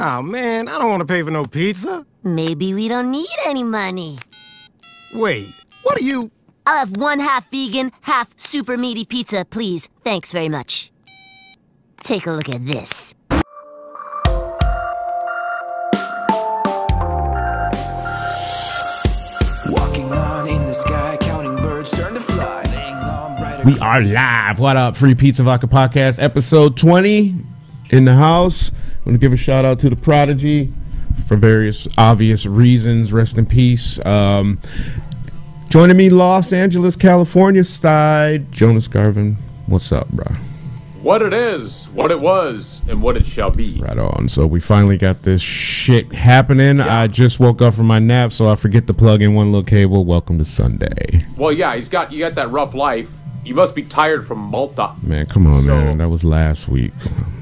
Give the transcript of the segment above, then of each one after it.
Oh, man, I don't want to pay for no pizza. Maybe we don't need any money. Wait, what are you... I'll have one half vegan, half super meaty pizza, please. Thanks very much. Take a look at this. Walking on in the sky, counting birds turn to fly. We are live. What up? Free Pizza Vodka Podcast, episode 20 in the house. I want to give a shout out to the Prodigy for various obvious reasons. Rest in peace. Joining me, Los Angeles, California side, Jonas Garvin. What's up, bro? What it is, what it was, and what it shall be. Right on. So we finally got this shit happening. Yeah. I just woke up from my nap, so I forget to plug in one little cable. Welcome to Sunday. Well, yeah, you got that rough life. You must be tired from Malta. Man, come on, man. That was last week.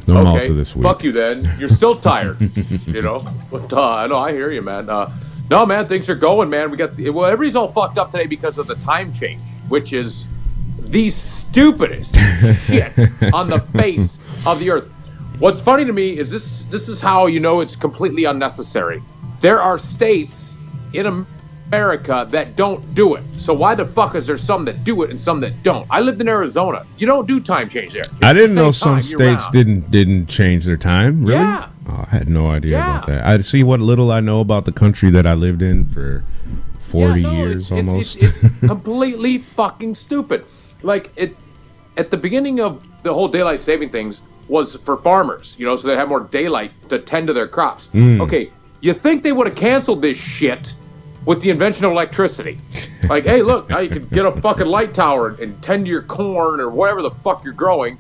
No Malta this week. Fuck you then. You're still tired, you know. But no, I hear you, man. No, man, things are going, man. Well, everybody's all fucked up today because of the time change, which is the stupidest shit on the face of the earth. What's funny to me is this is how you know it's completely unnecessary. There are states in America that don't do it. So why the fuck is there some that do it and some that don't? I lived in Arizona. You don't do time change there. I didn't know some states didn't change their time. Really? Yeah. Oh, I had no idea about that. I see what little I know about the country that I lived in for 40 years almost. It's completely fucking stupid. Like, at the beginning of the whole daylight saving things was for farmers, you know, so they have more daylight to tend to their crops. Okay, you think they would have canceled this shit with the invention of electricity? Like, hey, look, now you can get a fucking light tower and tend to your corn or whatever the fuck you're growing.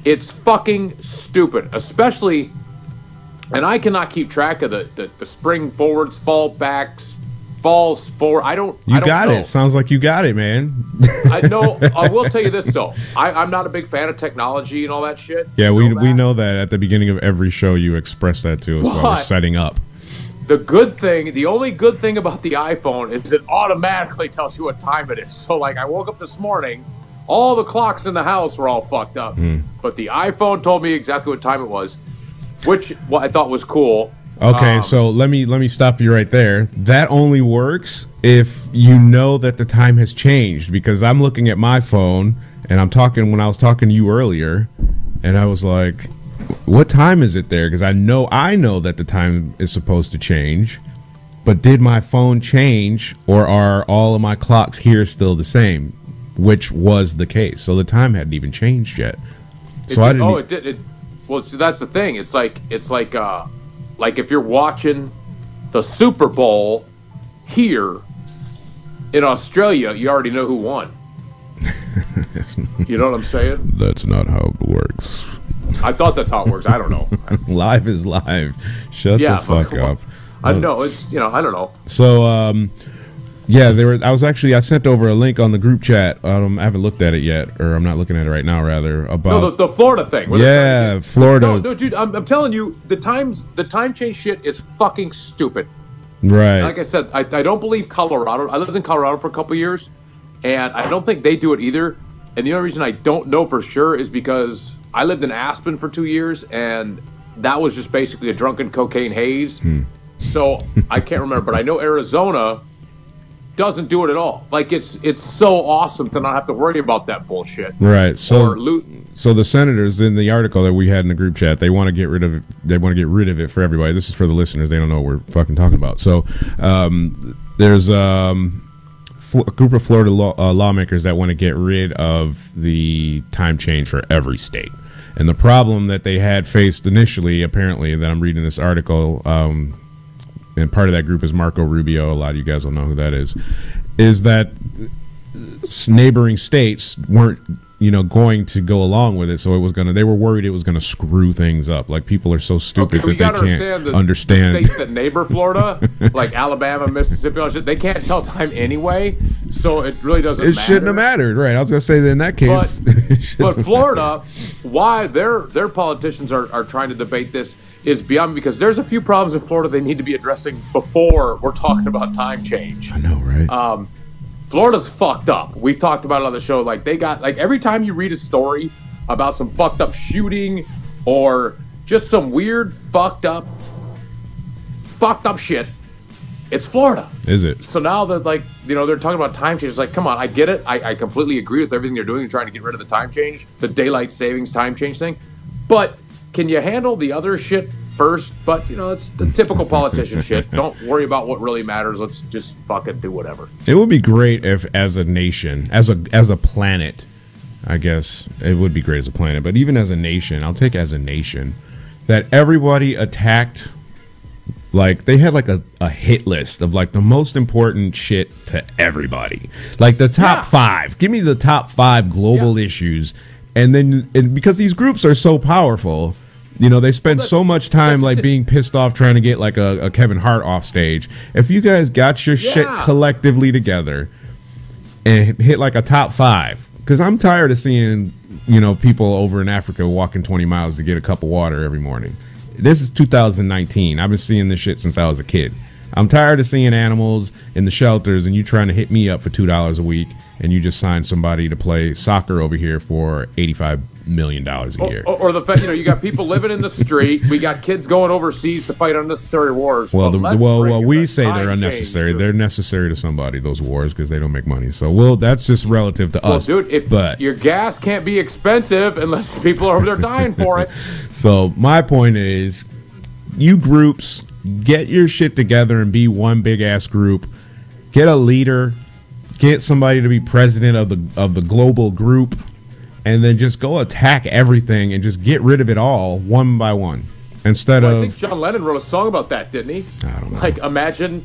It's fucking stupid, especially, and I cannot keep track of the spring forwards, fall backs, falls forward. I don't know. It. Sounds like you got it, man. I know. I will tell you this though. I'm not a big fan of technology and all that shit. Yeah, we know that at the beginning of every show you express that to us while we're setting up. The only good thing about the iPhone is it automatically tells you what time it is. So like I woke up this morning, all the clocks in the house were all fucked up. But the iPhone told me exactly what time it was, which I thought was cool. Okay, so let me stop you right there. That only works if you know that the time has changed, because I'm looking at my phone and when I was talking to you earlier, and I was like, what time is it there? Because I know that the time is supposed to change, but did my phone change, or are all of my clocks here still the same? Which was the case. So the time hadn't even changed yet. So it did. Well, so that's the thing. It's like if you're watching the Super Bowl here in Australia, you already know who won. You know what I'm saying? That's not how it works. I thought that's how it works. I don't know. Live is live. Shut the fuck up. I know. It's, I don't know. So, I sent over a link on the group chat. I haven't looked at it yet, or I'm not looking at it right now, rather, about the Florida thing. Florida. No, dude, I'm telling you, the time change shit is fucking stupid. Right. Like I said, I don't believe Colorado. I lived in Colorado for a couple years, and I don't think they do it either. And the only reason I don't know for sure is because I lived in Aspen for 2 years, and that was just basically a drunken cocaine haze. So I can't remember, but I know Arizona doesn't do it at all. Like it's so awesome to not have to worry about that bullshit. Right. So the senators in the article that we had in the group chat, they want to get rid of it. They want to get rid of it for everybody. This is for the listeners. They don't know what we're fucking talking about. So there's a group of Florida lawmakers that want to get rid of the time change for every state. And the problem that they had faced initially, apparently, that I'm reading this article, and part of that group is Marco Rubio. A lot of you guys will know who that is that neighboring states weren't, going to go along with it. So they were worried it was going to screw things up. Like, people are so stupid that they can't understand. The states that neighbor Florida, like Alabama, Mississippi, they can't tell time anyway. So it really doesn't matter. It shouldn't have mattered, right? I was going to say that in that case. But Florida, why their politicians are trying to debate this is beyond, because there's a few problems in Florida they need to be addressing before we're talking about time change. I know, right? Florida's fucked up. We've talked about it on the show. Like, they got, like, every time you read a story about some fucked up shooting or just some weird fucked up fucked up shit. It's Florida. Is it? So now that, like, you know, they're talking about time change. It's like, come on, I get it. I completely agree with everything they're doing. They're trying to get rid of the time change, the daylight savings time change thing. But can you handle the other shit first? But, you know, that's the typical politician shit. Don't worry about what really matters. Let's just fucking do whatever. It would be great if, as a nation, as a planet, I guess it would be great as a planet, but even as a nation, I'll take as a nation, that everybody attacked. Like, they had like a hit list of like the most important shit to everybody. Like the top 5. Give me the top 5 global issues. And then, because these groups are so powerful, you know, they spend so much time like being pissed off trying to get like a Kevin Hart off stage. If you guys got your shit collectively together and hit like a top 5, because I'm tired of seeing, you know, people over in Africa walking 20 miles to get a cup of water every morning. This is 2019. I've been seeing this shit since I was a kid. I'm tired of seeing animals in the shelters and you trying to hit me up for $2 a week and you just signed somebody to play soccer over here for $85 million a year. Or the fact, you know, you got people living in the street. We got kids going overseas to fight unnecessary wars. Well, we say they're unnecessary. They're necessary to somebody, those wars, because they don't make money. So, that's just relative to us. Dude, if your gas can't be expensive unless people are over there dying for it. So, my point is, you groups, get your shit together and be one big-ass group. Get a leader. Get somebody to be president of the global group. And then just go attack everything and just get rid of it all one by one. Instead of, I think John Lennon wrote a song about that, didn't he? I don't know. Like, imagine,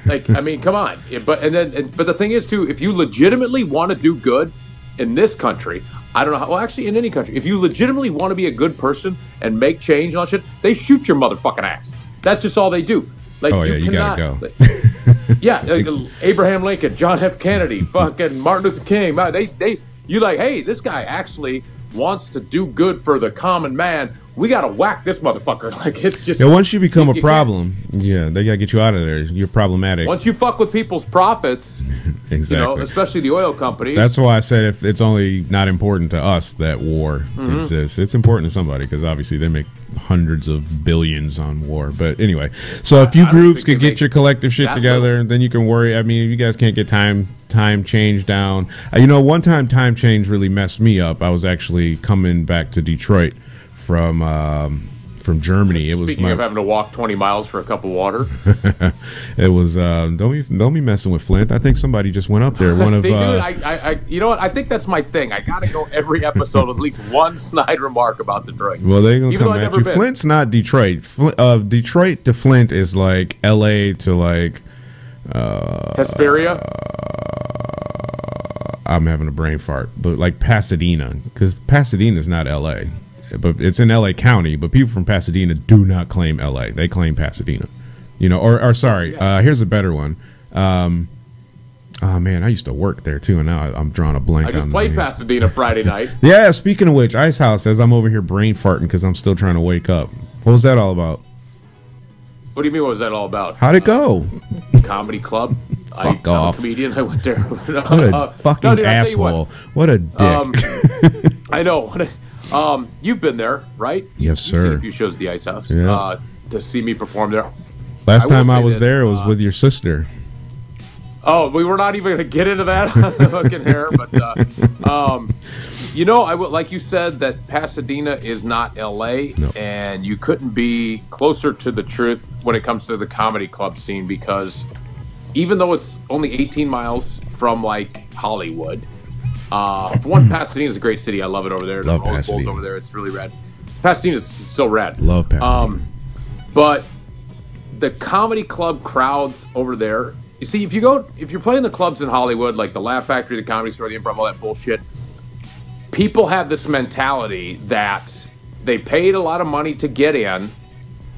like, I mean, come on. But the thing is too, if you legitimately want to do good in this country, I don't know how. Well, actually, in any country, if you legitimately want to be a good person and make change and all that shit, they shoot your motherfucking ass. That's just all they do. Like, you gotta go. Like, like Abraham Lincoln, John F. Kennedy, fucking Martin Luther King. You like, hey, this guy actually wants to do good for the common man. We got to whack this motherfucker. Like, it's just... Yeah, once you become a problem, they got to get you out of there. You're problematic. Once you fuck with people's profits, exactly. You know, especially the oil companies. That's why I said if it's only not important to us that war exists. It's important to somebody because obviously they make hundreds of billions on war. But anyway, so if you groups could get your collective shit together, then you can worry. I mean, if you guys can't get time change down. You know, one time change really messed me up. I was actually coming back to Detroit from Germany. It was Speaking of having to walk 20 miles for a cup of water. It was don't be messing with Flint. I think somebody just went up there. One of dude, you know what? I think that's my thing. I gotta go every episode with at least one snide remark about Detroit. Well, they're gonna come at you. Flint's not Detroit. Detroit to Flint is like L.A. to like Hesperia. I'm having a brain fart, but like Pasadena, because Pasadena is not L.A. But it's in L.A. County, but people from Pasadena do not claim L.A. They claim Pasadena. You know, or sorry, here's a better one. Oh, man, I used to work there, too, and now I'm drawing a blank. I just played Pasadena Friday night. Yeah, speaking of which, Ice House says I'm over here brain farting because I'm still trying to wake up. What was that all about? What do you mean, what was that all about? How'd it go? Comedy club. Fuck off. I'm a comedian. I went there. What a fucking asshole. What a dick. I know. You've been there, right? Yes, sir. You've seen a few shows at the Ice House to see me perform there. Last time I was there, it was with your sister. Oh, we were not even going to get into that on the fucking hair, but you know, like you said that Pasadena is not L.A. No. And you couldn't be closer to the truth when it comes to the comedy club scene, because even though it's only 18 miles from like Hollywood. For one, Pasadena is a great city. I love it over there. The Rose Bowl's over there. It's really rad. Pasadena is so rad. Love Pasadena. But the comedy club crowds over there. You see, if you're playing the clubs in Hollywood, like the Laugh Factory, the Comedy Store, the Improv, all that bullshit, people have this mentality that they paid a lot of money to get in,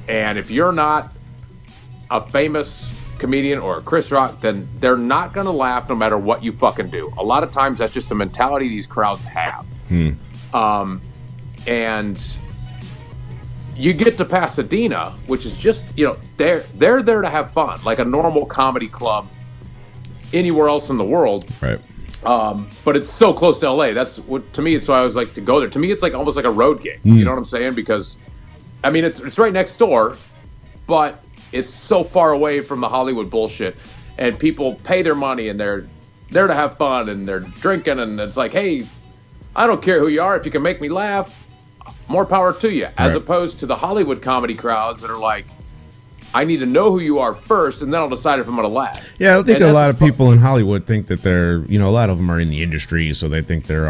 and if you're not a famous comedian or a Chris Rock, then they're not going to laugh no matter what you fucking do. A lot of times that's just the mentality these crowds have. And you get to Pasadena, which is just, you know, they're there to have fun, like a normal comedy club anywhere else in the world. Right. But it's so close to LA. That's what, to me, it's why I was like to go there. To me, it's like almost like a road gig. You know what I'm saying? Because I mean, it's right next door, but it's so far away from the Hollywood bullshit, and people pay their money and they're there to have fun and they're drinking, and it's like, hey, I don't care who you are, if you can make me laugh, more power to you. As opposed to the Hollywood comedy crowds that are like, I need to know who you are first, and then I'll decide if I'm going to laugh. Yeah, I think a lot of people in Hollywood think that they're, you know, a lot of them are in the industry, so they think they're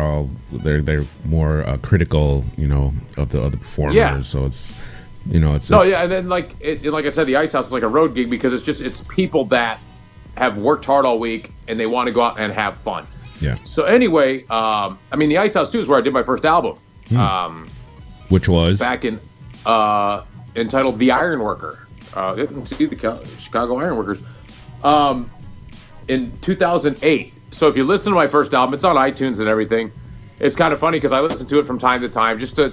more critical, you know, of the other performers. Yeah. So it's, you know, it's and then like I said, the Ice House is like a road gig because it's people that have worked hard all week and they want to go out and have fun. Yeah. So anyway, I mean, the Ice House too is where I did my first album, which was back in entitled "The Iron Worker." See the Chicago Ironworkers in 2008. So if you listen to my first album, it's on iTunes and everything. It's kind of funny because I listen to it from time to time just to,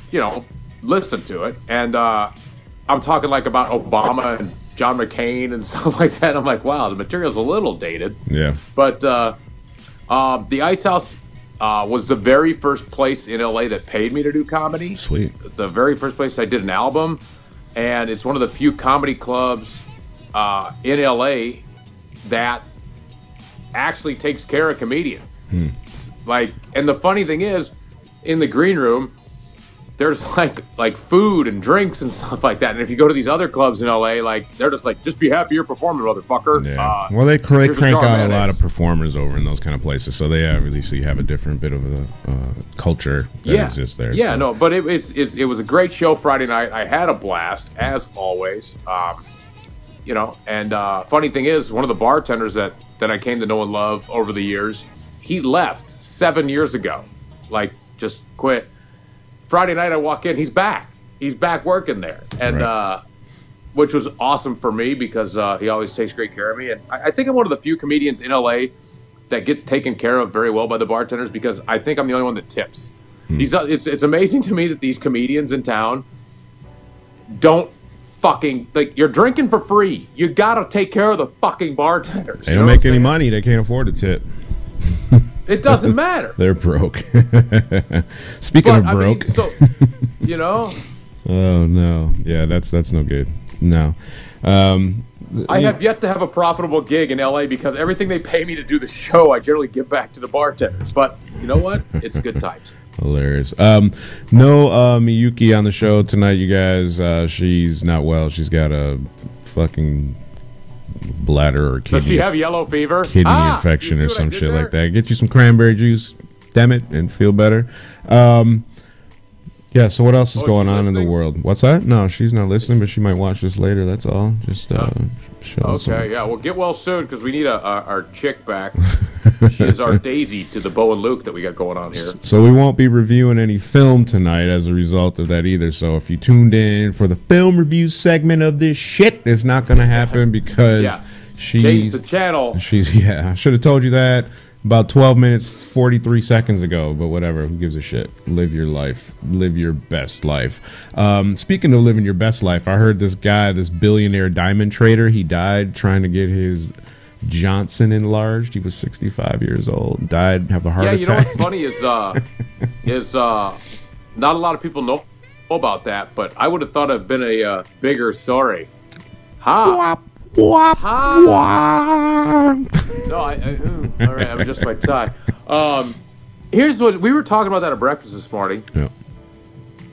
you know, listen to it. And I'm talking like about Obama and John McCain and stuff like that. I'm like, wow, the material's a little dated. Yeah. But the Ice House was the very first place in LA that paid me to do comedy. Sweet. The very first place I did an album. And it's one of the few comedy clubs in LA that actually takes care of comedian. Like, and the funny thing is, in the green room, there's like food and drinks and stuff like that. And if you go to these other clubs in LA, like they're just like, just be happy you're performing, motherfucker. Yeah. Well, they crank out a lot of performers over in those kind of places, so they obviously have a different bit of a culture that exists there. Yeah, so. no, but it was a great show Friday night. I had a blast as always. You know, and funny thing is, one of the bartenders that I came to know and love over the years, he left 7 years ago, like just quit. Friday night I walk in, he's back. He's back working there, and which was awesome for me because he always takes great care of me. And I think I'm one of the few comedians in LA that gets taken care of very well by the bartenders because I think I'm the only one that tips. It's amazing to me that these comedians in town don't fucking, like, you're drinking for free. You gotta take care of the fucking bartenders. They don't make any money. They can't afford a tip. It doesn't matter. They're broke. Speaking of broke, I mean, so you know. Oh no! Yeah, that's no good. No. I have yet to have a profitable gig in LA because everything they pay me to do the show, I generally give back to the bartenders. But you know what? It's good times. Hilarious. No Miyuki on the show tonight, you guys. She's not well. She's got a fucking bladder or kidney. Does she have yellow fever? Kidney infection or some shit like that. Get you some cranberry juice, damn it, and feel better. Yeah, so what else is going on in the world? What's that? No, she's not listening, but she might watch this later. That's all. Just show us. Okay, yeah. Well, get well soon because we need our chick back. She is our Daisy to the Bo and Luke that we got going on here. So we won't be reviewing any film tonight as a result of that either. So if you tuned in for the film review segment of this shit, it's not going to happen because she changed the channel. I should have told you that about 12 minutes, 43 seconds ago, but whatever. Who gives a shit? Live your life. Live your best life. Speaking of living your best life, I heard this guy, this billionaire diamond trader, he died trying to get his Johnson enlarged. He was 65 years old. Died, have a heart attack. You know what's funny is not a lot of people know about that, but I would have thought it'd been a bigger story. Ha! Wop, ha! Wop. No, all right, I'm just my tie. Here's what we were talking about that at breakfast this morning. Yeah.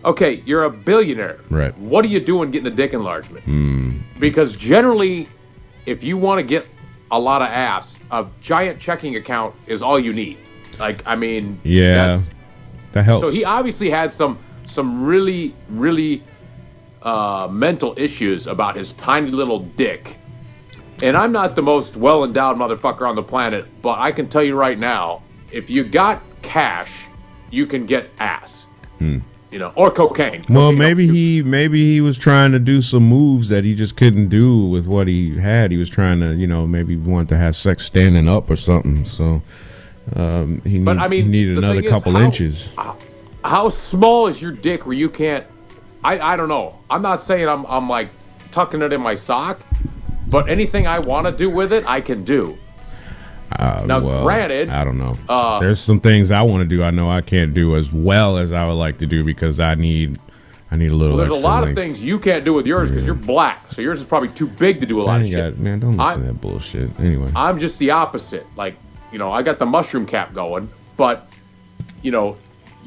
Okay, you're a billionaire. Right. What are you doing getting a dick enlargement? Because generally, if you want to get a lot of ass, a giant checking account is all you need. Like, I mean, that helps. So he obviously had some really, really mental issues about his tiny little dick. And I'm not the most well-endowed motherfucker on the planet, but I can tell you right now, if you got cash, you can get ass. You know, or cocaine. Well, maybe he was trying to do some moves that he just couldn't do with what he had. He was trying to, you know, maybe want to have sex standing up or something. So he needed another couple inches. How small is your dick where you can't? I don't know. I'm not saying I'm like tucking it in my sock, but anything I want to do with it, I can do. Granted, I don't know. There's some things I want to do. I know I can't do as well as I would like to do because I need I need a little. Well, there's a lot length. of things you can't do with yours because you're black, so yours is probably too big to do a lot of shit. Man, don't listen to that bullshit. Anyway, I'm just the opposite. Like, I got the mushroom cap going, but you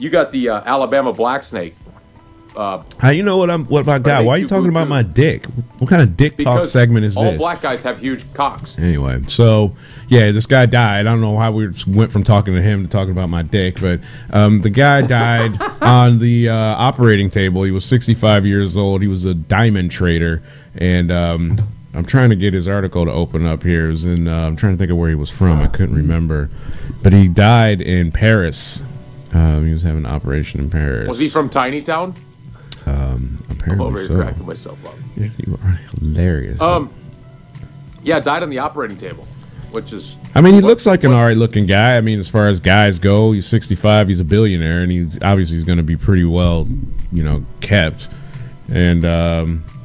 got the Alabama black snake. How you know what I got? Why are you talking about my dick? What kind of dick talk segment is this? All black guys have huge cocks. Anyway, so yeah, this guy died. I don't know how we went from talking to him to talking about my dick, but the guy died on the operating table. He was 65 years old. He was a diamond trader, and I'm trying to get his article to open up here. It was in, I'm trying to think of where he was from. I couldn't remember, but he died in Paris. He was having an operation in Paris. Was he from Tiny Town? Apparently I'm over here so. cracking myself up. Yeah, you are hilarious. Yeah, died on the operating table, which is. I mean, he looks like an alright looking guy. I mean, as far as guys go, he's 65. He's a billionaire, and he's obviously going to be pretty well, kept. And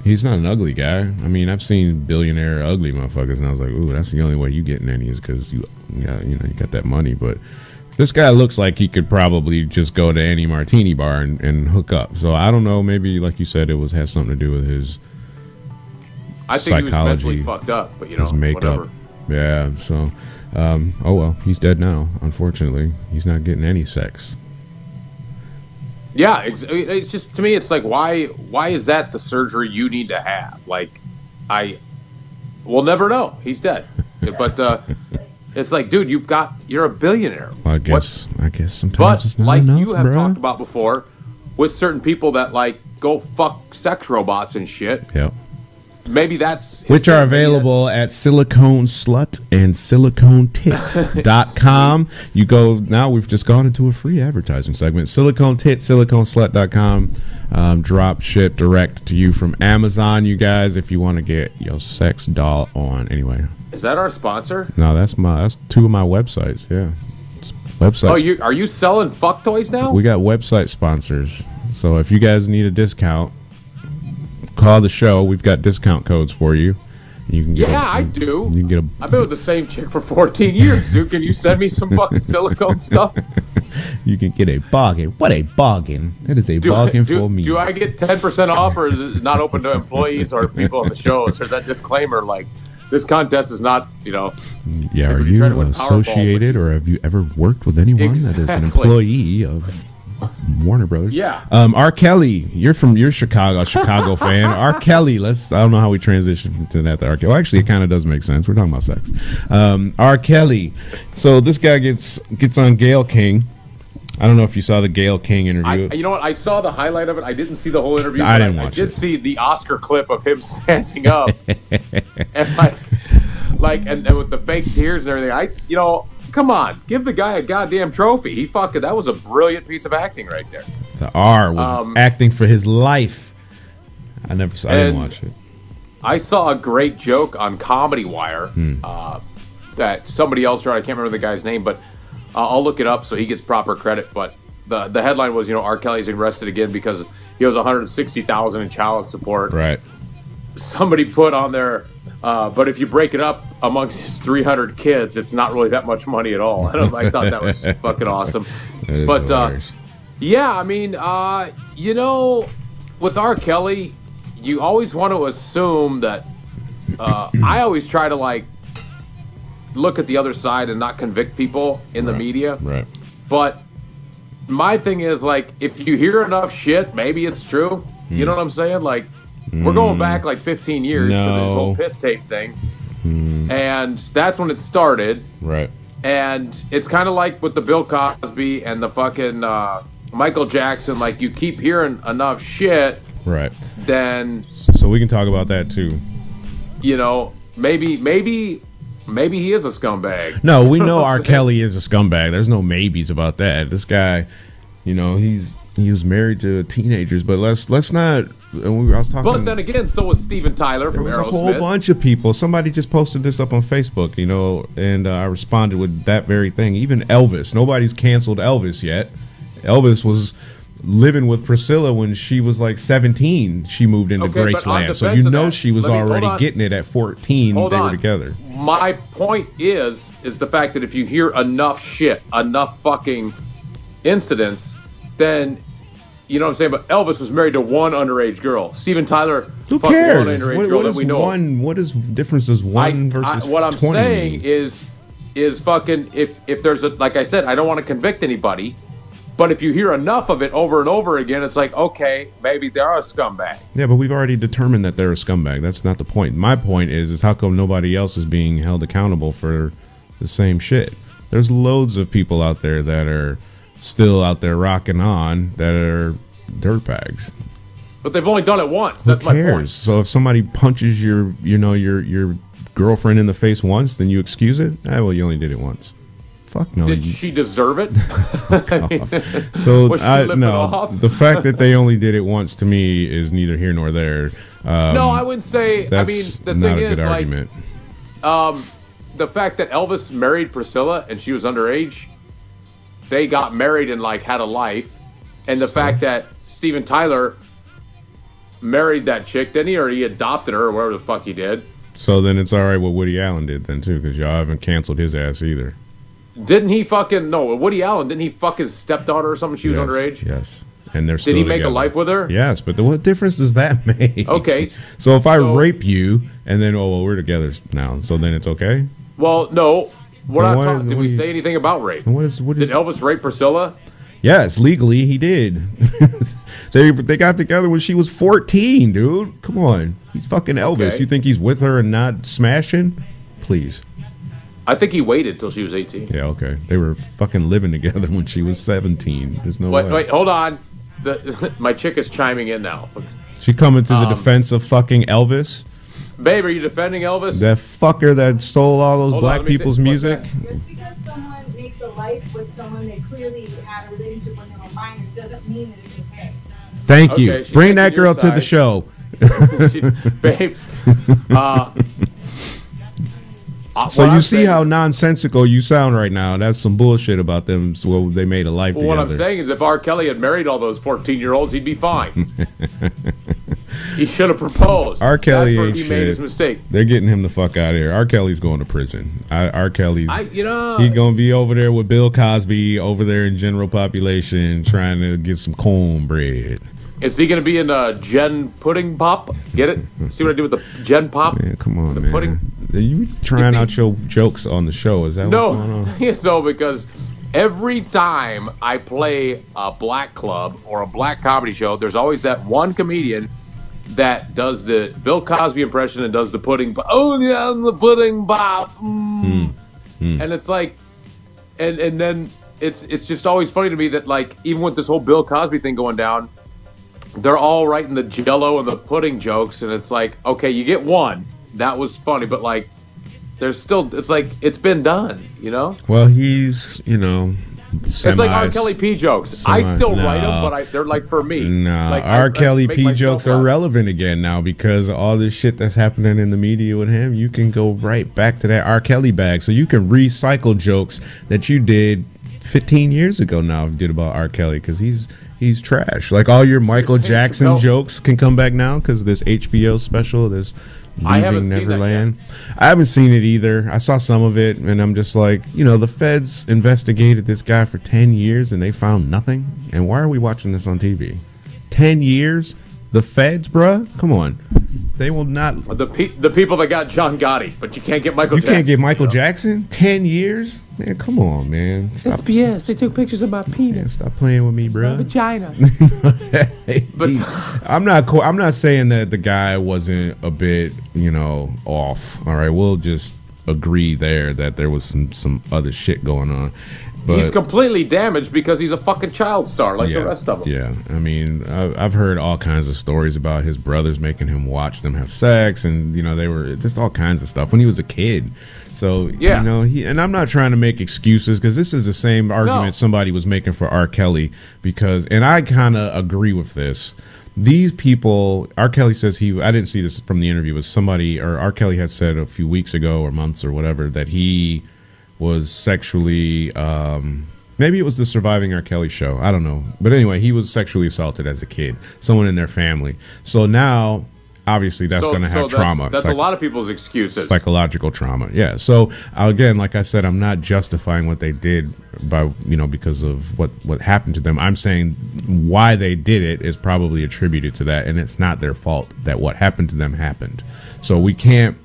he's not an ugly guy. I mean, I've seen billionaire ugly motherfuckers, and I was like, ooh, that's the only way you getting any is because you got that money, but. This guy looks like he could probably just go to any martini bar and hook up. So I don't know. Maybe, like you said, has something to do with his. I think he was mentally fucked up, but his makeup. Whatever. Yeah. So, oh well, he's dead now. Unfortunately, he's not getting any sex. Yeah, it's just to me, it's like why is that the surgery you need to have? Like, we'll never know. He's dead, but. It's like, dude, you're a billionaire. Well, I guess sometimes but it's not like enough, you have bro. talked about before, with certain people that like go fuck sex robots and shit. Yep. Maybe that's which are available at Silicone Slut and SiliconeTit.com. You go now. We've just gone into a free advertising segment. Silicone Tit, SiliconeSlut.com. Drop ship direct to you from Amazon. You guys, if you want to get your sex doll on. Anyway. Is that our sponsor? No, that's two of my websites. Yeah, it's websites. Oh, are you selling fuck toys now? We got website sponsors. So if you guys need a discount, call the show. We've got discount codes for you. You can get I do. You can get I've been with the same chick for 14 years, dude. Can you send me some fucking silicone stuff? You can get a bargain. What a bargain! That is a bargain for me. Do I get 10% off, or is it not open to employees or people on the show? Is there that disclaimer like? This contest is not, Yeah, are you associated or have you ever worked with anyone that is an employee of Warner Brothers? Yeah. R. Kelly, you're Chicago fan. R. Kelly, I don't know how we transition to that to R. Kelly. Well, actually, it kind of does make sense. We're talking about sex. R. Kelly. So this guy gets on Gayle King. I don't know if you saw the Gayle King interview. You know what? I saw the highlight of it. I didn't see the whole interview. I didn't watch it. I did see the Oscar clip of him standing up, and and with the fake tears and everything. Come on, give the guy a goddamn trophy. That was a brilliant piece of acting right there. The R was acting for his life. I didn't watch it. I saw a great joke on Comedy Wire that somebody else wrote. I can't remember the guy's name, but. I'll look it up so he gets proper credit, but the headline was, R. Kelly's arrested again because he owes $160,000 in child support. Right. Somebody put on there, but if you break it up amongst his 300 kids, it's not really that much money at all. And I thought that was fucking awesome. But yeah, I mean, with R. Kelly, you always want to assume that. I always try to look at the other side and not convict people in the media. Right. But my thing is, if you hear enough shit, maybe it's true. You know what I'm saying? We're going back 15 years to this whole piss tape thing. And that's when it started. Right. And it's kind of like with the Bill Cosby and the fucking Michael Jackson. You keep hearing enough shit. Right. Then. So we can talk about that too. Maybe he is a scumbag. No, we know R. Kelly is a scumbag. There's no maybes about that. This guy, he was married to teenagers, but let's not. I was talking. But then again, so was Steven Tyler from Aerosmith. A whole bunch of people. Somebody just posted this up on Facebook, and I responded with that very thing. Even Elvis. Nobody's canceled Elvis yet. Elvis was living with Priscilla when she was 17. She moved into Graceland, so she was already getting it at 14. They were together. My point is the fact that if you hear enough shit, enough fucking incidents, then You know what I'm saying? But Elvis was married to one underage girl. Steven Tyler Who fucked cares? one underage girl that we know. What is difference is one versus what I'm 20? saying is fucking if there's a, like I said, I don't want to convict anybody, but if you hear enough of it over and over again, it's like, okay, maybe they're a scumbag. Yeah, but we've already determined that they're a scumbag. That's not the point. My point is how come nobody else is being held accountable for the same shit? There's loads of people out there that are still out there rocking on that are dirtbags. But they've only done it once. Who That's my cares? point. So if somebody punches your girlfriend in the face once, then you excuse it? Well, you only did it once. Fuck no. Did she deserve it? So Was she lipping no, off? the fact that they only did it once to me is neither here nor there. No, I wouldn't say. I That's mean, the not thing a is, good like, argument. the fact that Elvis married Priscilla and she was underage, they got married and like had a life, and the fact that Steven Tyler married that chick, didn't he, or he adopted her, or whatever the fuck he did. So then it's all right what Woody Allen did then too, because y'all haven't canceled his ass either. Didn't he fucking Woody Allen? Didn't he fuck his stepdaughter or something? She was underage. Yes, and they're still Did he make together. a life with her? Yes, but what difference does that make? Okay. So if I rape you and then we're together now, so then it's okay. Well, no. We're Then not what- talking. Did what we do you- say anything about rape? What is Did Elvis rape Priscilla? Yes, legally he did. They got together when she was 14, dude. Come on, he's fucking Elvis. Okay. You think he's with her and not smashing? Please. I think he waited till she was 18. Yeah, okay. They were fucking living together when she was 17. There's no way. Wait, hold on. My chick is chiming in now. She coming to the defense of fucking Elvis. Babe, are you defending Elvis? That fucker that stole all those Hold on, black let me people's think. music. What's Just because someone makes a life with someone they clearly had a relationship with them a minor doesn't mean that it's okay. Thank Okay, you. she's Bring that taking your girl to the side. show. Babe. So what you I'm see saying- how nonsensical you sound right now. That's some bullshit about them. So they made a life Well, together. what I'm saying is, if R. Kelly had married all those 14-year-olds, he'd be fine. He should have proposed. R. Kelly That's where ain't he shit. made his mistake. They're getting him the fuck out of here. R. Kelly's going to prison. R. Kelly's You know, he gonna be over there with Bill Cosby over there in general population trying to get some cornbread. is he going to be in Gen Pudding Pop? Get it? See what I did with the Gen Pop? Man, come on, The man. pudding. Are you trying see- out your jokes on the show? Is that what's going No, on? yes, no, because every time I play a black club or a black comedy show, there's always that one comedian that does the Bill Cosby impression and does the pudding. Oh yeah, the pudding pop. And it's like, and then it's just always funny to me that, like, even with this whole Bill Cosby thing going down, they're all writing the Jello and the pudding jokes, and it's like, okay, you get one, that was funny, but like, there's still, it's like, it's been done, you know? Well, he's It's like R. Kelly P jokes. I still write them, No. but they're like for me. No, Like, R. I Kelly make P myself jokes are laugh. relevant again now because of all this shit that's happening in the media with him. You can go right back to that R. Kelly bag, so you can recycle jokes that you did 15 years ago. Now did about R. Kelly because he's trash. Like all your Michael Dave Jackson Chappelle- jokes can come back now because this HBO special, this I haven't Leaving seen that Neverland. I haven't seen it either. I saw some of it, and I'm just like, the feds investigated this guy for 10 years, and they found nothing. And why are we watching this on TV? 10 years? The feds, bruh? Come on. They will not. The people that got John Gotti, but you can't get Michael You Jackson. can't get Michael you know? Jackson? 10 years? Man, come on, man. Stop, SBS. They took pictures of my man, penis, stop playing with me, my bruh. vagina. But I'm not saying that the guy wasn't a bit, off. All right, we'll just agree there that there was some other shit going on. But He's completely damaged because he's a fucking child star like the rest of them. yeah, I mean, I've heard all kinds of stories about his brothers making him watch them have sex, and they were just all kinds of stuff when he was a kid. So Yeah. and I'm not trying to make excuses because this is the same argument somebody was making for R. Kelly and I kind of agree with this. These people, R. Kelly says I didn't see this from the interview, but somebody, or R. Kelly had said a few weeks ago or months or whatever that he was sexually, maybe it was the Surviving R. Kelly show, I don't know, but anyway, he was sexually assaulted as a kid, someone in their family. So now obviously that's going to have trauma. That's a lot of people's excuses. Psychological trauma. Yeah. So again, like I said, I'm not justifying what they did by, because of what happened to them. I'm saying why they did it is probably attributed to that, and it's not their fault that what happened to them happened. So we can't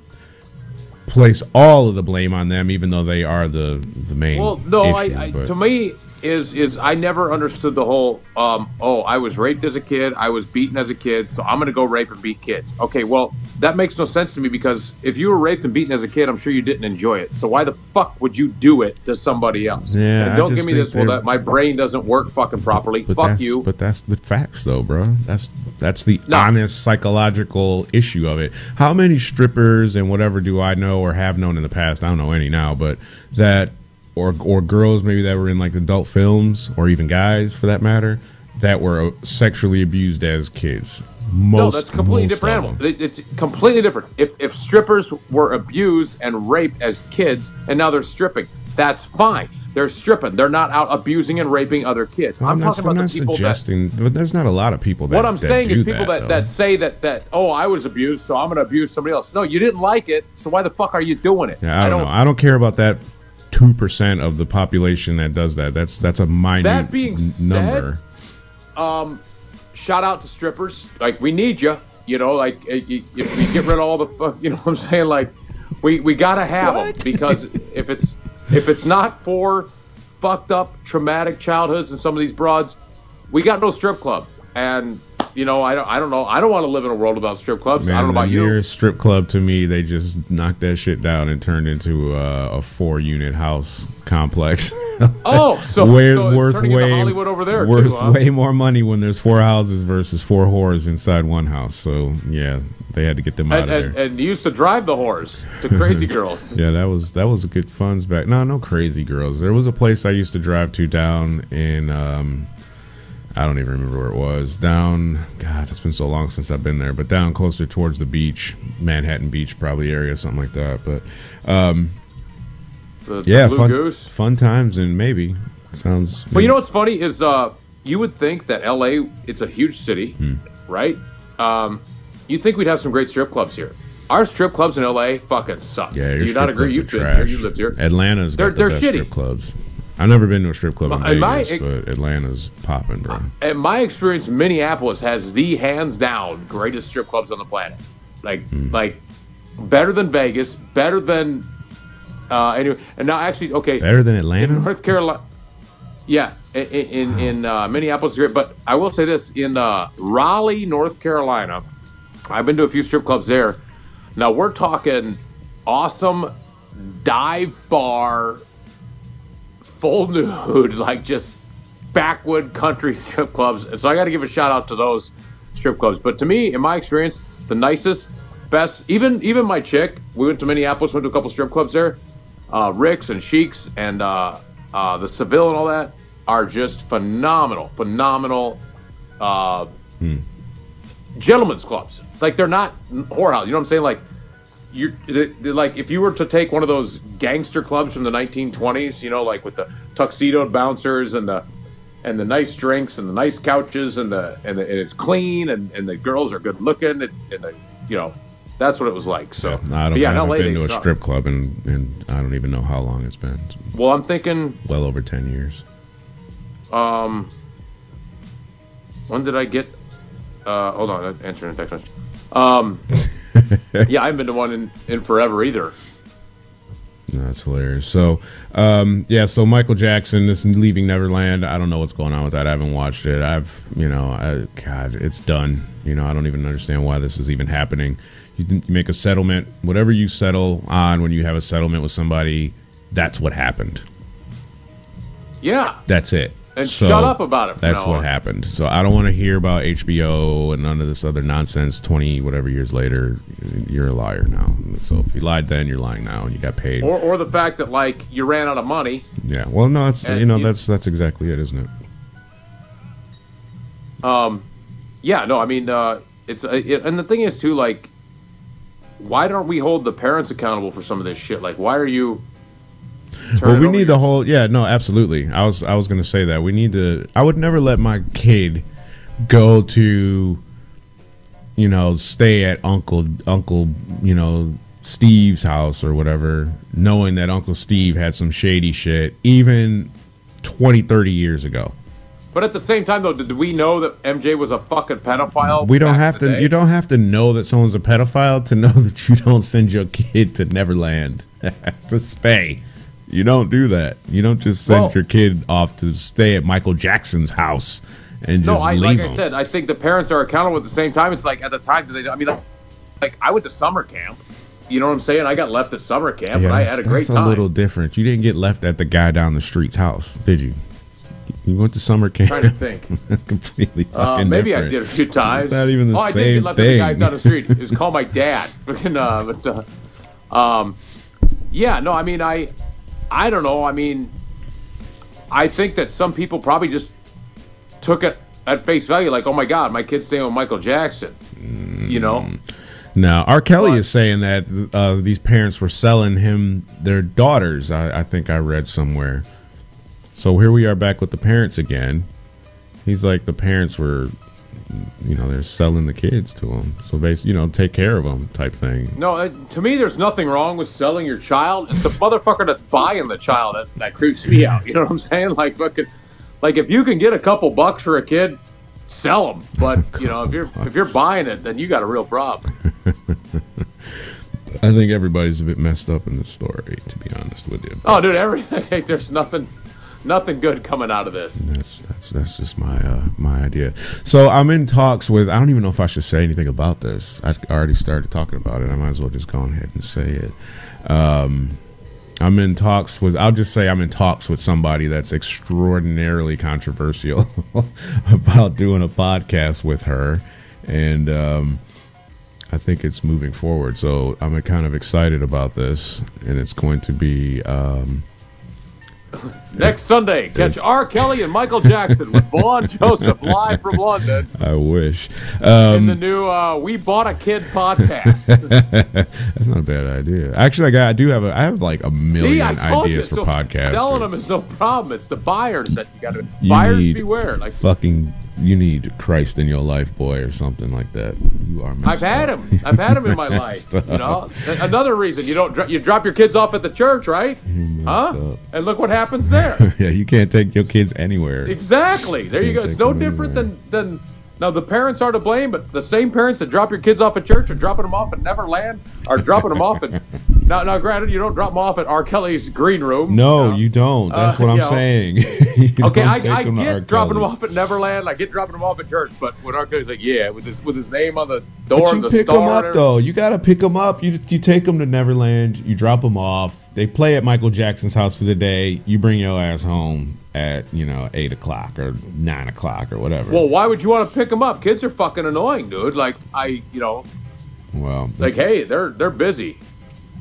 place all of the blame on them, even though they are the main. Well, no, issue, to me is I never understood the whole. I was raped as a kid, I was beaten as a kid, so I'm going to go rape and beat kids. Okay, well that makes no sense to me, because if you were raped and beaten as a kid, I'm sure you didn't enjoy it. So why the fuck would you do it to somebody else? Yeah, and don't give me this. Well, that my brain doesn't work fucking properly. Fuck you. But that's the facts, though, bro. That's the honest psychological issue of it. How many strippers and whatever do I know or have known in the past? I don't know any now, but that or girls maybe that were in like adult films, or even guys for that matter, that were sexually abused as kids. No, that's completely different animal. It's completely different. If strippers were abused and raped as kids and now they're stripping, that's fine. They're stripping. They're not out abusing and raping other kids. I'm talking about the people but there's not a lot of people that. What I'm saying is people that say that I was abused, so I'm going to abuse somebody else. No, you didn't like it, so why the fuck are you doing it? Yeah, I don't know. I don't care about that 2% of the population that does that. That's a minute that being number. Said, shout out to strippers. Like, we need you. Like, you get rid of all the fuck. You know what I'm saying? Like, we gotta have them, because if it's not for fucked up traumatic childhoods and some of these broads, we got no strip club. And I don't know. I don't want to live in a world without strip clubs. Man, I don't know about you. The nearest strip club to me, they just knocked that shit down and turned into a 4-unit house complex. Oh, so it's turning into Hollywood over there worth too, huh? way more money when there's 4 houses versus 4 whores inside one house. So yeah, they had to get them out of there. And you used to drive the whores to Crazy Girls. Yeah, that was a good funds back. No Crazy Girls. There was a place I used to drive to down in I don't even remember where it was. God, it's been so long since I've been there. But down closer towards the beach, Manhattan Beach probably area, something like that. But fun times, and maybe sounds. But you know what's funny is you would think that L.A. it's a huge city, right? You'd think we'd have some great strip clubs here. Our strip clubs in L.A. fucking suck. Yeah, do you not agree? You've been here. You lived here. Atlanta's got the best strip clubs. I've never been to a strip club in Vegas, but Atlanta's popping, bro. In my experience, Minneapolis has the hands down greatest strip clubs on the planet. Like better than Vegas, better than anyway. And now actually, okay, better than Atlanta, in North Carolina. Yeah, in Minneapolis, but I will say this: in Raleigh, North Carolina, I've been to a few strip clubs there. Now we're talking awesome dive bar. Full nude, like just backwood country strip clubs. So I got to give a shout out to those strip clubs. But to me, in my experience, the nicest, best, even my chick, we went to Minneapolis, went to a couple strip clubs there. Rick's and Chic's and the Seville and all that are just phenomenal gentlemen's clubs. Like, they're not whorehouse. You know what I'm saying? Like, like if you were to take one of those gangster clubs from the 1920s, like with the tuxedoed bouncers and the nice drinks and the nice couches and it's clean and the girls are good looking and that's what it was like. So I haven't been to a strip club and I don't even know how long it's been. Well, I'm thinking well over 10 years. When did I get? Hold on, I'm answering a text message. Yeah, I haven't been to one in forever either. That's hilarious. So, so Michael Jackson, this Leaving Neverland, I don't know what's going on with that. I haven't watched it. God, it's done. I don't even understand why this is even happening. You make a settlement, whatever you settle on when you have a settlement with somebody, that's what happened. Yeah. That's it. And shut up about it. That's what happened. So I don't want to hear about HBO and none of this other nonsense. 20 whatever years later, you're a liar now. So if you lied then, you're lying now, and you got paid. Or the fact that you ran out of money. Yeah. Well, no, that's that's exactly it, isn't it? Yeah. No. I mean, and the thing is too, why don't we hold the parents accountable for some of this shit? Why are you? Well, we need the whole. Yeah, no, absolutely. I was going to say that we need to. I would never let my kid go to you know, stay at Uncle, you know, Steve's house or whatever, knowing that Uncle Steve had some shady shit, even 20, 30 years ago. But at the same time, though, did we know that MJ was a fucking pedophile? We don't have to. You don't have to know that someone's a pedophile to know that you don't send your kid to Neverland to stay. You don't do that. You don't just send your kid off to stay at Michael Jackson's house and just leave like him. I said, I think the parents are accountable at the same time. It's like at the time, I mean, like I went to summer camp. You know what I'm saying? I got left at summer camp, but I had a great time. That's a little different. You didn't get left at the guy down the street's house, did you? You went to summer camp. I'm trying to think. That's completely fucking maybe different. I did a few times. It's not even the I same did get left thing. at the guys down the street. It was called my dad. Yeah, no, I mean, I don't know. I mean, I think that some people probably just took it at face value, like, oh my God, my kid's staying with Michael Jackson. You know? Now, R. Kelly is saying that these parents were selling him their daughters. I think I read somewhere. So here we are back with the parents again. He's like, the parents were, you know, they're selling the kids to him. So basically, you know, take care of them type thing. No, to me, there's nothing wrong with selling your child. It's the motherfucker that's buying the child that creeps me out. You know what I'm saying? Like, fucking, like if you can get a couple bucks for a kid, sell them. But you know, if you're buying it, then you got a real problem. I think everybody's a bit messed up in the story, to be honest with you. Oh, dude, I think there's nothing good coming out of this. That's just my idea. So I'm in talks with. I don't even know if I should say anything about this. I already started talking about it. I might as well just go ahead and say it. I'm in talks with. I'll just say I'm in talks with somebody that's extraordinarily controversial about doing a podcast with her, and I think it's moving forward. So I'm kind of excited about this, and it's going to be. Next Sunday, catch R. Kelly and Michael Jackson with Blonde Joseph live from London. I wish. In the new We Bought a Kid podcast. That's not a bad idea. Actually, I have like a million ideas for podcasts. Selling them is no problem. It's the buyers that you got to. Buyers beware. Like fucking, you need Christ in your life, boy, or something like that. You are. I've had him. I've had him in my life. You know, another reason you don't you drop your kids off at the church, right? Huh? And look what happens there. Yeah, you can't take your kids anywhere. Exactly. There you go. It's no different than now the parents are to blame, but the same parents that drop your kids off at church are dropping them off at Neverland are dropping them off at now granted you don't drop them off at R. Kelly's green room. No, you don't. That's what I'm saying. Okay, I get dropping them off at Neverland, I get dropping them off at church, but when R. Kelly's like, yeah, with his name on the door, but you pick them up though. You gotta pick them up. You take them to Neverland, you drop them off. They play at Michael Jackson's house for the day. You bring your ass home at 8 o'clock or 9 o'clock or whatever. Well, why would you want to pick them up? Kids are fucking annoying, dude. Like well, like hey, they're busy.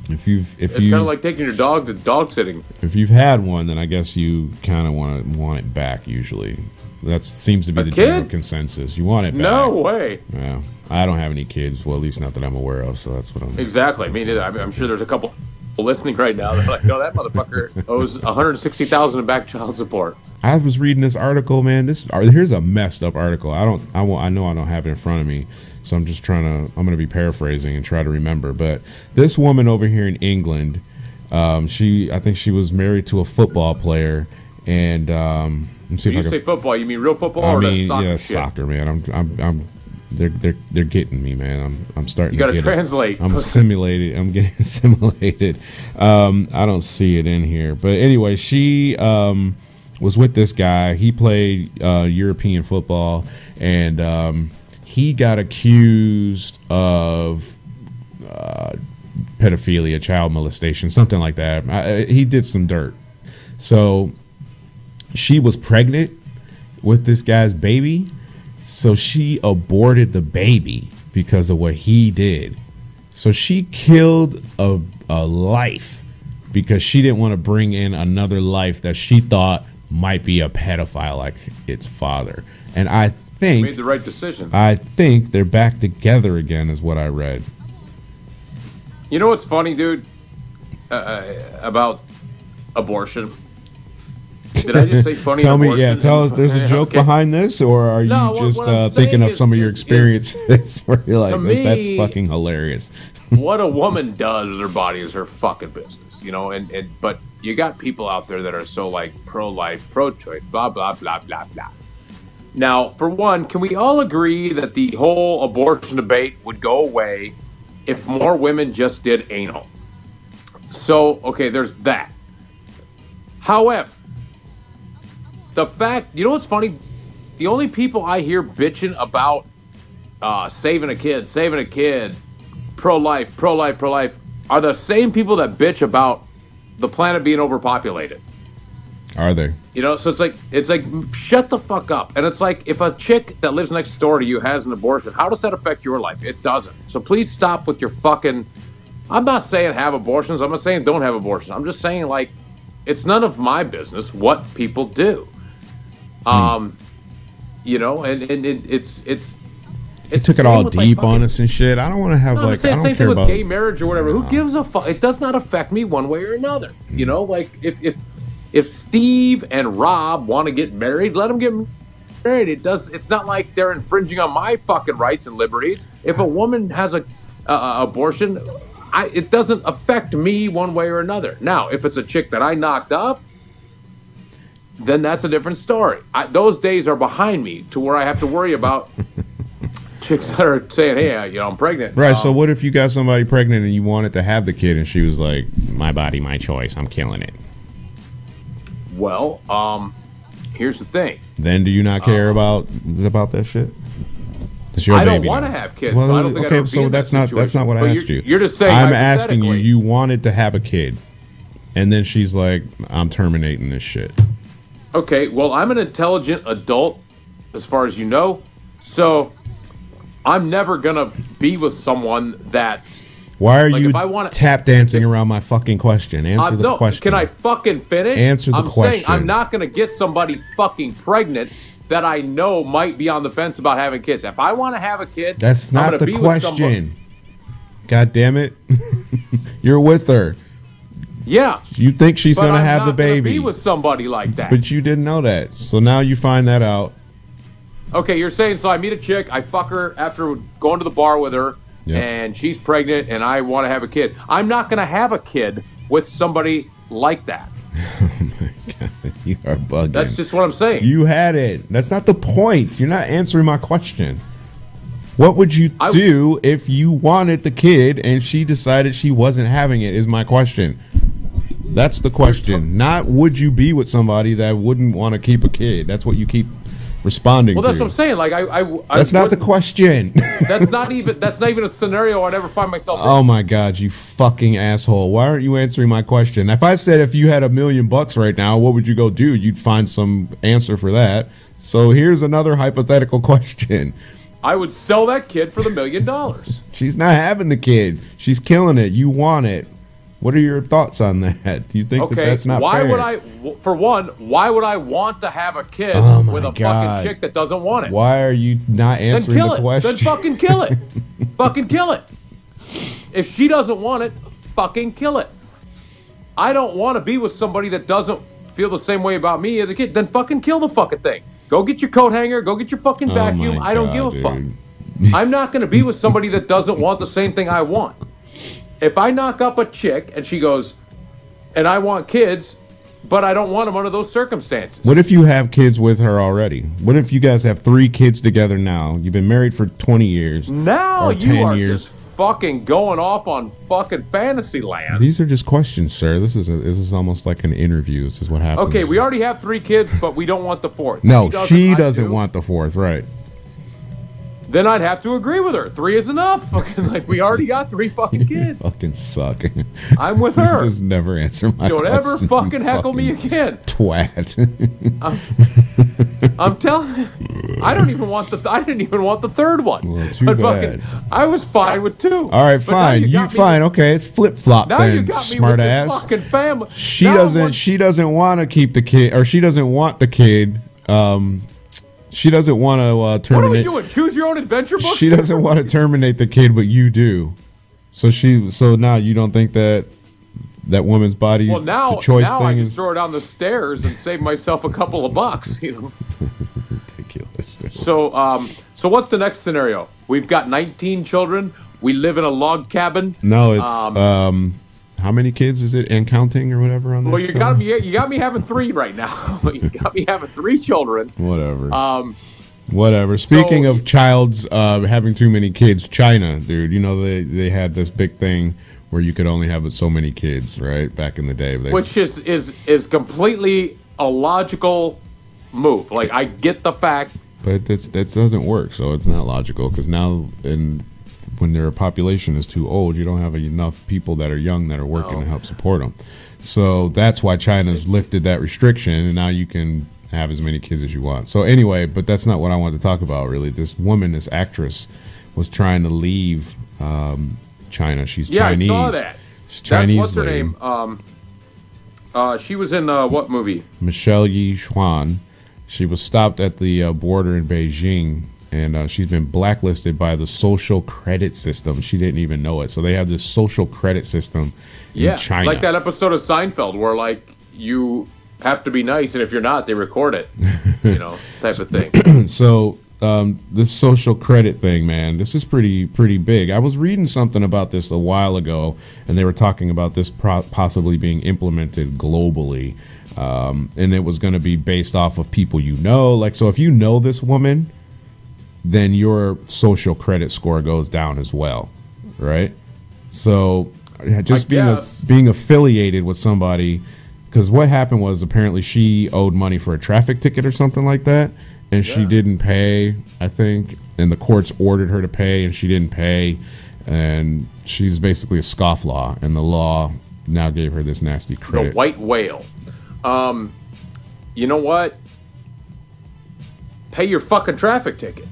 It's kind of like taking your dog to dog sitting. If you've had one, then I guess you kind of want it back. Usually, that seems to be the general consensus. You want it back. No way. Yeah, I don't have any kids. Well, at least not that I'm aware of. So that's what I'm. Exactly. Me neither. I'm sure there's a couple listening right now. They're like, no, that motherfucker owes $160,000 in back child support. I was reading this article, man. Here's a messed up article. I know I don't have it in front of me, so I'm just I'm going to be paraphrasing and try to remember. But this woman over here in England, I think she was married to a football player, and let's see when you say football, you mean real football or soccer? Yeah, soccer, man. They're getting me, man. I'm starting. You got to translate. I'm simulated. I'm getting simulated. I don't see it in here, but anyway, she was with this guy. He played European football, and he got accused of pedophilia, child molestation, something like that. He did some dirt. So she was pregnant with this guy's baby. So she aborted the baby because of what he did. So she killed a life because she didn't want to bring in another life that she thought might be a pedophile like its father. And I think made the right decision. I think they're back together again, is what I read. You know what's funny, dude, about abortion? Did I just say funny? Tell me, abortion? tell us. There's a joke Okay. behind this, or are No, you what just I'm thinking saying of some of your is experiences where you're like, to me, that's fucking hilarious? What a woman does with her body is her fucking business, you know. And but you got people out there that are so like pro-life, pro-choice, blah blah blah blah blah. Now, for one, can we all agree that the whole abortion debate would go away if more women just did anal? So, okay, there's that. However, the fact, you know what's funny? The only people I hear bitching about saving a kid, pro-life, are the same people that bitch about the planet being overpopulated. Are they? You know, so it's like shut the fuck up. And it's like if a chick that lives next door to you has an abortion, how does that affect your life? It doesn't. So please stop with your fucking. I'm not saying have abortions. I'm not saying don't have abortions. I'm just saying like it's none of my business what people do. You know, and it's It took it all deep on us and shit. I don't want to have like. I don't same care thing with about gay marriage or whatever. Who gives a fuck? It does not affect me one way or another. You know, like if Steve and Rob want to get married, let them get married. It's not like they're infringing on my fucking rights and liberties. If a woman has a abortion, it doesn't affect me one way or another. Now, if it's a chick that I knocked up, then that's a different story. Those days are behind me to where I have to worry about chicks that are saying, "Hey, you know, I'm pregnant." Right. So what if you got somebody pregnant and you wanted to have the kid, and she was like, "My body, my choice. I'm killing it." Well, here's the thing. Then do you not care about that shit? It's your I don't baby want to now. have kids. Well, so I don't think okay, I'd ever so be in that's that not what I asked you. You're just saying. I'm asking you. hypothetically. You wanted to have a kid, and then she's like, "I'm terminating this shit." Okay. Well, I'm an intelligent adult, as far as you know. So I'm never gonna be with someone that's. Why are Like, you if I wanna- tap dancing around my fucking question? Answer the no, question. Can I fucking finish? Answer the I'm question. saying I'm not going to get somebody fucking pregnant that I know might be on the fence about having kids. If I want to have a kid, That's I'm not gonna the be with somebody- question. God damn it. You're with her. Yeah. You think she's But going to I'm have not the gonna baby. be with somebody like that. But you didn't know that. So now you find that out. Okay, you're saying, so I meet a chick, I fuck her after going to the bar with her, Yep. and she's pregnant, and I want to have a kid. I'm not going to have a kid with somebody like that. Oh my God. You are bugging. That's just what I'm saying. You had it. That's not the point. You're not answering my question. What would you do if you wanted the kid and she decided she wasn't having it, is my question. That's the question. Not would you be with somebody that wouldn't want to keep a kid. That's what you keep responding Well, to. that's what I'm saying. Like, That's not the wouldn't- question. That's not even a scenario I'd ever find myself in. Oh my God, you fucking asshole. Why aren't you answering my question? If I said if you had $1 million right now, what would you go do? You'd find some answer for that. So here's another hypothetical question. I would sell that kid for the $1 million. She's not having the kid. She's killing it. You want it. What are your thoughts on that? Do you think that that's not why fair? would I? For one, why would I want to have a kid Oh my with a God. fucking chick that doesn't want it? Why are you not Then answering kill the it. question? Then fucking kill it. Fucking kill it. If she doesn't want it, fucking kill it. I don't want to be with somebody that doesn't feel the same way about me as a kid. Then fucking kill the fucking thing. Go get your coat hanger. Go get your fucking vacuum. my I don't God, give a fuck. dude. I'm not going to be with somebody that doesn't want the same thing I want. If I knock up a chick and she goes, and I want kids, but I don't want them under those circumstances. What if you have kids with her already? What if you guys have 3 kids together now? You've been married for 20 years. Now or you 10 are years. just fucking going off on fucking fantasy land. These are just questions, sir. This is almost like an interview. This is what happens. Okay, we already have 3 kids, but we don't want the 4th. No, she I doesn't do. want the 4th, right? Then I'd have to agree with her. 3 is enough. Fucking like we already got 3 fucking kids. Fucking suck. I'm with You her. just never answer my Don't ever questions, fucking you heckle me fucking again. Twat. I'm telling you, I didn't even want the 3rd one. Well, too but bad. fucking, I was fine with 2. All right, But now fine. You got me fine. Okay, it's flip flop Now then, you got me smart with ass. this fucking family. She Now doesn't. She doesn't want to keep the kid, or she doesn't want the kid. She doesn't want to What are we terminate. doing? Choose your own adventure book? She doesn't want to terminate the kid, but you do. So now you don't think that that woman's body Well, now, to choice now thing I can is throw her down the stairs and save myself a couple of bucks. You know. ridiculous. So what's the next scenario? We've got 19 children. We live in a log cabin. No, it's how many kids is it and counting or whatever on that? Well, you got me having 3 right now. You got me having 3 children. Whatever. Whatever. Speaking of child's having too many kids, China, dude. You know they had this big thing where you could only have so many kids, right? Back in the day, which is completely a logical move. Like, I get the fact, but that doesn't work. So it's not logical because now when their population is too old, you don't have enough people that are young that are working to help support them. So that's why China's lifted that restriction, and now you can have as many kids as you want. So anyway, but that's not what I wanted to talk about, really. This woman, this actress, was trying to leave China. She's Chinese. I saw that. She's Chinese. What's her name? She was in what movie? Michelle Yi Xuan. She was stopped at the border in Beijing, and she's been blacklisted by the social credit system. She didn't even know it. So they have this social credit system in China. Like that episode of Seinfeld where, like, you have to be nice, and if you're not, they record it, you know, type of thing. So this social credit thing, man, this is pretty big. I was reading something about this a while ago, and they were talking about this possibly being implemented globally, and it was going to be based off of people you know. Like, so if you know this woman, then your social credit score goes down as well, right? So just being affiliated with somebody. Because what happened was apparently she owed money for a traffic ticket or something like that, and she didn't pay, I think, and the courts ordered her to pay, and she didn't pay, and she's basically a scofflaw, and the law now gave her this nasty credit. The white whale. You know what? Pay your fucking traffic ticket.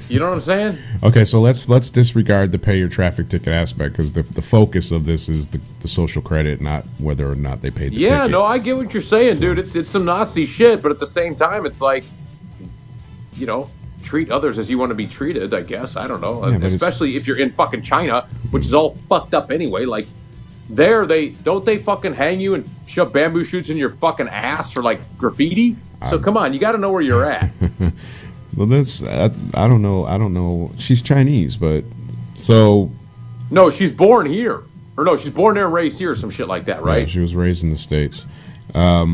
You know what I'm saying? Okay, so let's disregard the pay your traffic ticket aspect, because the focus of this is the social credit, not whether or not they paid the ticket. Yeah, no, I get what you're saying, dude. It's some Nazi shit, but at the same time, it's like, you know, treat others as you want to be treated, I guess. I don't know. Yeah, especially if you're in fucking China, which is all fucked up anyway. Like, there, they fucking hang you and shove bamboo shoots in your fucking ass for, like, graffiti? So come on, you got to know where you're at. Well, that's I don't know. She's Chinese, but so no, she's born here, or no, she's born there and raised here, or some shit like that, right? Yeah, she was raised in the States. But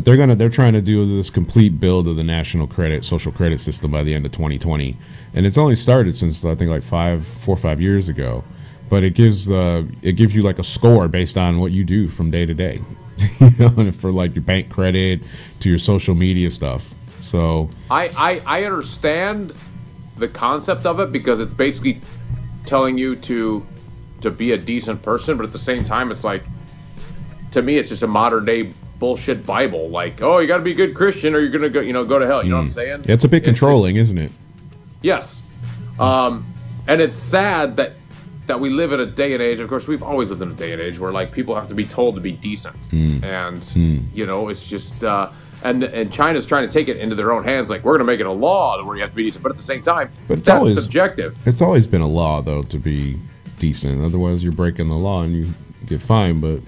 they're trying to do this complete build of the national social credit system by the end of 2020, and it's only started since I think like 4 or 5 years ago. But it gives you like a score based on what you do from day to day, you know, and for like your bank credit to your social media stuff. So I understand the concept of it, because it's basically telling you to be a decent person, but at the same time, it's like, to me, it's just a modern day bullshit Bible. Like, oh, you got to be a good Christian or you're gonna go to hell. You know what I'm saying? Yeah, it's a bit controlling, isn't it? Yes, and it's sad that we live in a day and age. Of course, we've always lived in a day and age where, like, people have to be told to be decent, and you know, it's just. And China's trying to take it into their own hands, like, we're going to make it a law where you have to be decent. But at the same time, that's subjective. It's always been a law, though, to be decent. Otherwise, you're breaking the law and you get fined. But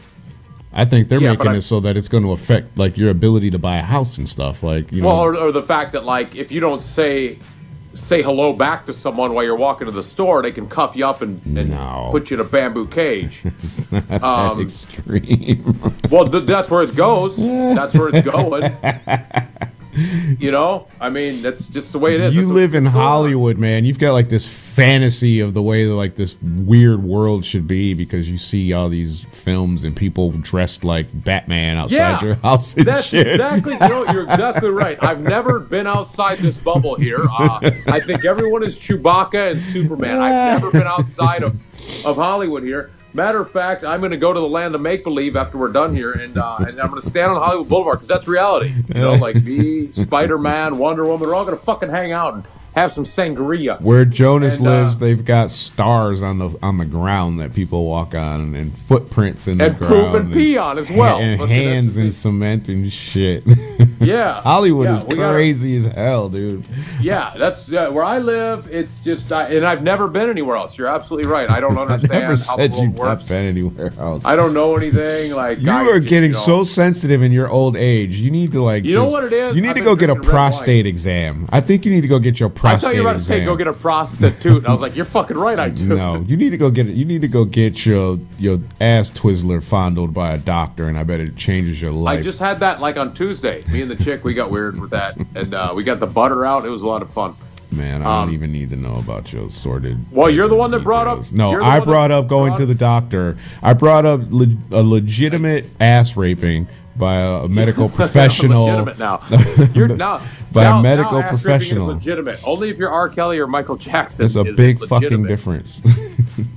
I think they're making it so that it's going to affect, like, your ability to buy a house and stuff. Like, you know, or the fact that, like, if you don't say hello back to someone while you're walking to the store, they can cuff you up and put you in a bamboo cage. It's not that extreme. Well, that's where it goes. That's where it's going. You know, I mean, that's just the way it is. You live in Hollywood, man. You've got like this fantasy of the way that like this weird world should be, because you see all these films and people dressed like Batman outside your house and that's shit. Exactly. You're exactly right. I've never been outside this bubble here. I think everyone is Chewbacca and Superman. I've never been outside of Hollywood here. Matter of fact, I'm going to go to the land of make-believe after we're done here, and I'm going to stand on Hollywood Boulevard, because that's reality. You know, like me, Spider-Man, Wonder Woman, we're all going to fucking hang out have some sangria. Where Jonas And, lives, they've got stars on the ground that people walk on, and footprints in the And ground, poop and pee on as well. and Look, hands in that's- cement and shit. Yeah, Hollywood yeah, is we gotta- crazy as hell, dude. Yeah, that's where I live. It's just, and I've never been anywhere else. You're absolutely right. I don't I understand never how the said world you've not works. been anywhere else. I don't know anything. Like You are getting so sensitive in your old age. You need to You know what it is? You need I've to been go get a drinking red prostate wine. exam. I think you need to go get your I prostate thought you were about to exam. say go get a prostitute. And I was like, you're fucking right. I do. No, you need to go get it. You need to go get your ass Twizzler fondled by a doctor, and I bet it changes your life. I just had that like on Tuesday. Me and the chick, we got weird with that, and we got the butter out. It was a lot of fun. Man, I don't even need to know about your sordid. Well, you're the one that brought up- details. No, you're the I one brought that up going brought- to the doctor. I brought up a legitimate ass raping by a medical professional. Legitimate now. You're now By a now, medical now ass raping professional. Is legitimate. Only if you're R. Kelly or Michael Jackson. It's a is big it fucking legitimate. difference.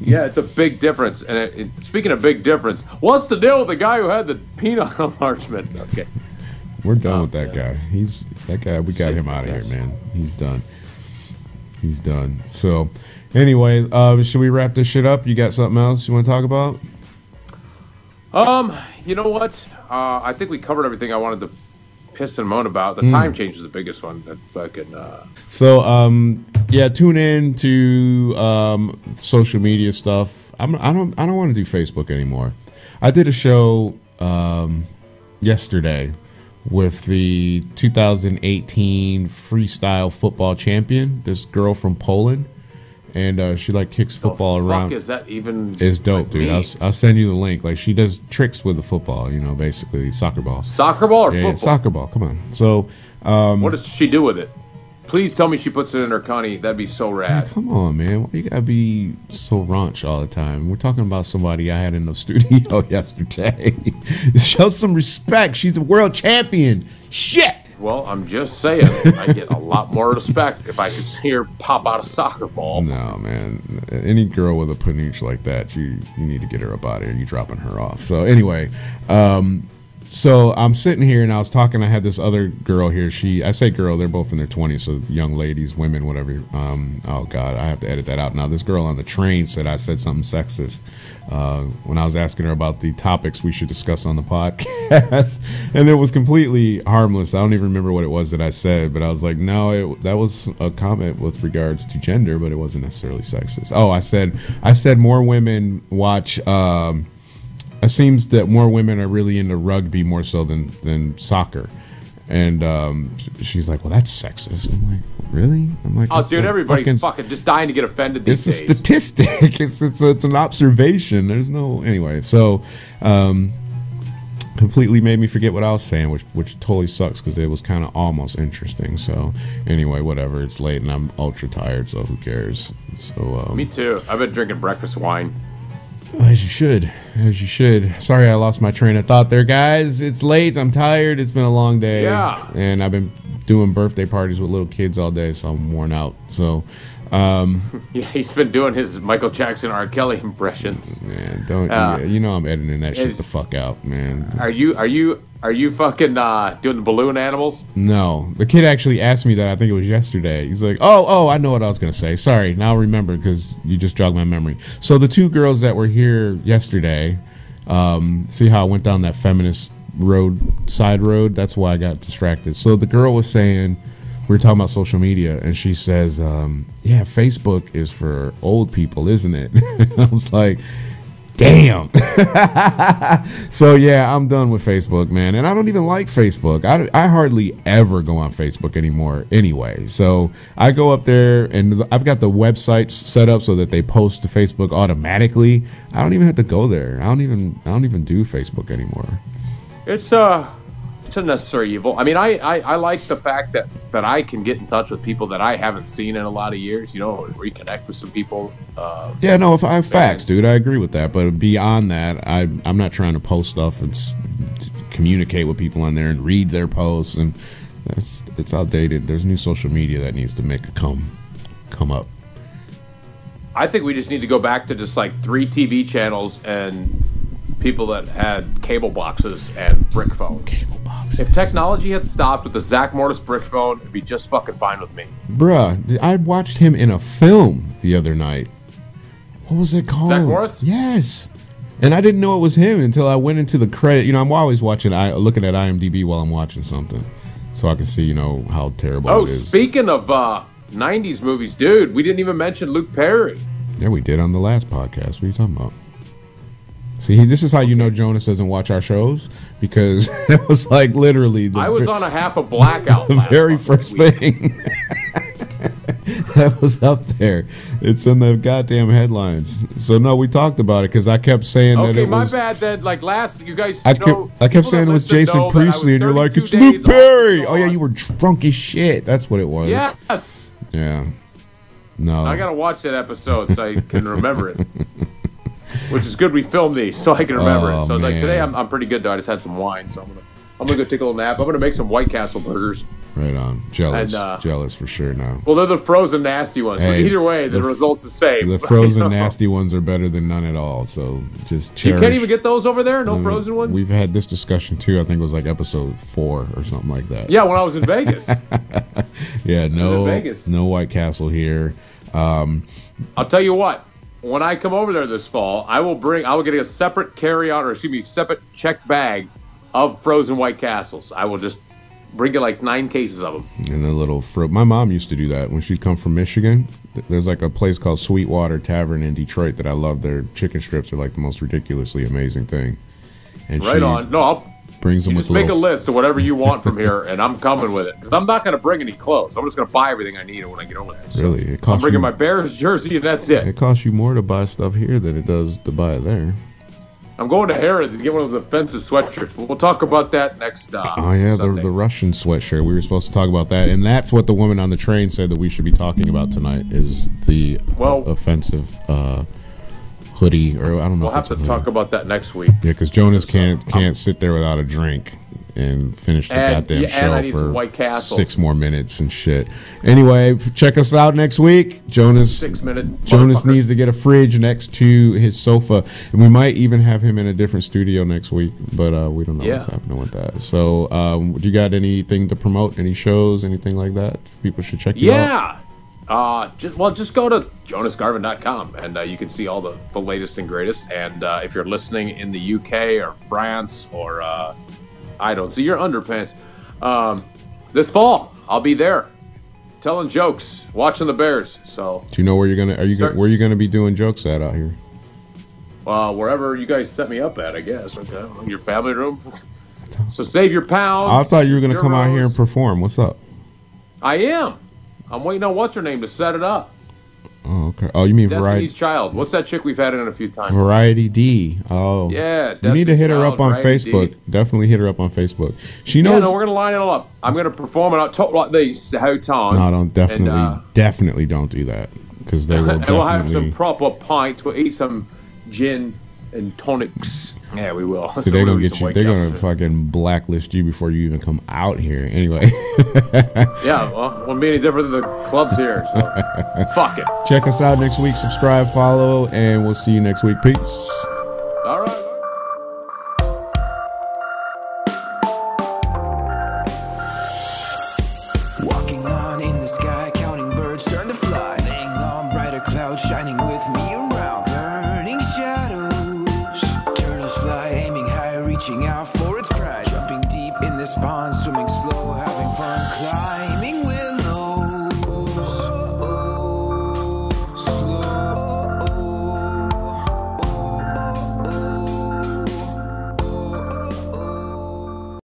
Yeah, it's a big difference. And speaking of big difference, what's the deal with the guy who had the peanut enlargement? Okay. We're done with that guy. That guy. We got Sick, him out of yes. here, man. He's done. He's done. So, anyway, should we wrap this shit up? You got something else you want to talk about? You know what? I think we covered everything I wanted to piss and moan about. The time change is the biggest one. That fucking. So, yeah, tune in to social media stuff. I don't want to do Facebook anymore. I did a show yesterday with the 2018 freestyle football champion, this girl from Poland, and she like kicks football the around. Fuck is that even? It's dope, like dude. me? I'll send you the link. Like, she does tricks with the football, basically soccer ball. Soccer ball or Yeah, football? soccer ball. Come on. So, What does she do with it? Please tell me she puts it in her connie. That'd be so rad. come on, man. Why you gotta be so raunch all the time? We're talking about somebody I had in the studio yesterday. Show some respect. She's a world champion. Shit. Well, I'm just saying, I get a lot more respect if I could see her pop out a soccer ball. No, man. Any girl with a paniche like that, you need to get her up out of here. You dropping her off. So anyway, so I'm sitting here and I was talking. I had this other girl here. I say girl, they're both in their 20s, so young ladies, women, whatever. Oh God, I have to edit that out now. This girl on the train said I said something sexist when I was asking her about the topics we should discuss on the podcast, and it was completely harmless. I don't even remember what it was that I said, but I was like, no, that was a comment with regards to gender, but it wasn't necessarily sexist. Oh, I said more women watch. It seems that more women are really into rugby more so than soccer. And she's like, well, that's sexist. I'm like, really? I'm like, Oh, it's dude, a everybody's fucking just dying to get offended these it's a days. statistic. It's an observation. There's no anyway. So completely made me forget what I was saying, which totally sucks because it was kind of almost interesting. So anyway, whatever. It's late and I'm ultra tired, so who cares? So Me too. I've been drinking breakfast wine. as you should. Sorry, I lost my train of thought there, guys. It's late. I'm tired. It's been a long day. Yeah. And I've been doing birthday parties with little kids all day, so I'm worn out. So, Yeah, he's been doing his Michael Jackson, R. Kelly impressions. man, don't I'm editing that shit the fuck out, man. Are you fucking doing the balloon animals? No, the kid actually asked me that. I think it was yesterday. He's like, "Oh, I know what I was gonna say. Sorry, now I remember because you just jogged my memory." So the 2 girls that were here yesterday, see how I went down that feminist side road? That's why I got distracted. So the girl was saying, we were talking about social media, and she says, "Yeah, Facebook is for old people, isn't it?" I was like, damn. So yeah, I'm done with Facebook, man, and I don't even like Facebook. I hardly ever go on Facebook anymore anyway. So I go up there and I've got the websites set up so that they post to Facebook automatically. I don't even have to go there. I don't even do Facebook anymore. It's a necessary evil. I mean, I like the fact that I can get in touch with people that I haven't seen in a lot of years, reconnect with some people. Yeah, no, if I have facts, dude, I agree with that. But beyond that, I'm not trying to post stuff and communicate with people on there and read their posts, and it's outdated. There's new social media that needs to make a come up. I think we just need to go back to just like 3 TV channels and people that had cable boxes and brick phones. Cable boxes. If technology had stopped with the Zach Morris brick phone, it'd be just fucking fine with me. Bruh, I watched him in a film the other night. What was it called? Zach Morris? Yes. And I didn't know it was him until I went into the credit. You know, I'm always looking at IMDb while I'm watching something, so I can see, you know, how terrible it is. Speaking of 90s movies, dude, we didn't even mention Luke Perry. Yeah, we did on the last podcast. What are you talking about? See, this is how you know Jonas doesn't watch our shows, because it was like literally I was on a half a blackout. the very first thing that was up there. It's in the goddamn headlines. So no, we talked about it because I kept saying that it was. Okay, my bad. Then, like last, you guys. I kept saying it was Jason Priestley, and you're like, it's Luke Perry. Oh yeah, you were drunk as shit. That's what it was. Yes. Yeah. No. I gotta watch that episode so I can remember it. Which is good. We filmed these so I can remember it. So like today, I'm pretty good though. I just had some wine, so I'm gonna go take a little nap. I'm gonna make some White Castle burgers. Right on. Jealous. Jealous for sure now. Well, they're the frozen nasty ones. Hey, but either way, the result's the same. The frozen nasty ones are better than none at all. So just cherish. You can't even get those over there? No frozen ones? We've had this discussion too. I think it was like episode 4 or something like that. Yeah, when I was in Vegas. Yeah, no White Castle here. I'll tell you what. When I come over there this fall, I will get a separate separate check bag of frozen White Castles. I will just bring you like 9 cases of them. And a little fruit. My mom used to do that when she'd come from Michigan. There's like a place called Sweetwater Tavern in Detroit that I love. Their chicken strips are like the most ridiculously amazing thing. And right on. No, I'll brings them just make a list of whatever you want from here, and I'm coming with it. Because I'm not going to bring any clothes. I'm just going to buy everything I need when I get over there. So really? I'm bringing my Bears jersey, and that's it. It costs you more to buy stuff here than it does to buy it there. I'm going to Harrods to get one of those offensive sweatshirts, but we'll talk about that next oh, yeah, the Russian sweatshirt. We were supposed to talk about that, and that's what the woman on the train said that we should be talking about tonight is the offensive hoodie, or I don't know. We'll have to talk about that next week. Yeah, because Jonas can't sit there without a drink and finish the goddamn show for 6 more minutes and shit. Anyway, check us out next week. Jonas 6 minute. Jonas needs to get a fridge next to his sofa, and we might even have him in a different studio next week. But we don't know what's happening with that. So, do you got anything to promote? Any shows? Anything like that? People should check you out. Just go to jonasgarvin.com and you can see all the latest and greatest. And if you're listening in the UK or France or I don't see your underpants, this fall I'll be there telling jokes, watching the Bears. So do you know where you're gonna be doing jokes at out here? Wherever you guys set me up at, I guess. Okay. Your family room. So save your pounds. I thought you were gonna come out here and perform. What's up? I am. I'm waiting on what's her name to set it up. Oh, okay. Oh, you mean Variety? Destiny's Child. What's that chick we've had in a few times? Variety D. Oh. Yeah. You need to hit her up on Facebook. D. Definitely hit her up on Facebook. She knows. Yeah, no, we're going to line it all up. I'm going to perform it on top like this the whole time. No, don't. Definitely don't do that. Because they will definitely. We'll have some proper pints. We'll eat some gin and tonics. Yeah, we will. So they're going to get you. They're going to fucking blacklist you before you even come out here. Anyway. Yeah, well, won't be any different than the clubs here. So fuck it. Check us out next week. Subscribe, follow, and we'll see you next week. Peace. All right. Walking on in the sky, counting birds turn to fly, laying on brighter clouds, shining with me around, burning shadows. Turtles fly, aiming high, reaching out for its pride, jumping deep in this pond, swimming slow.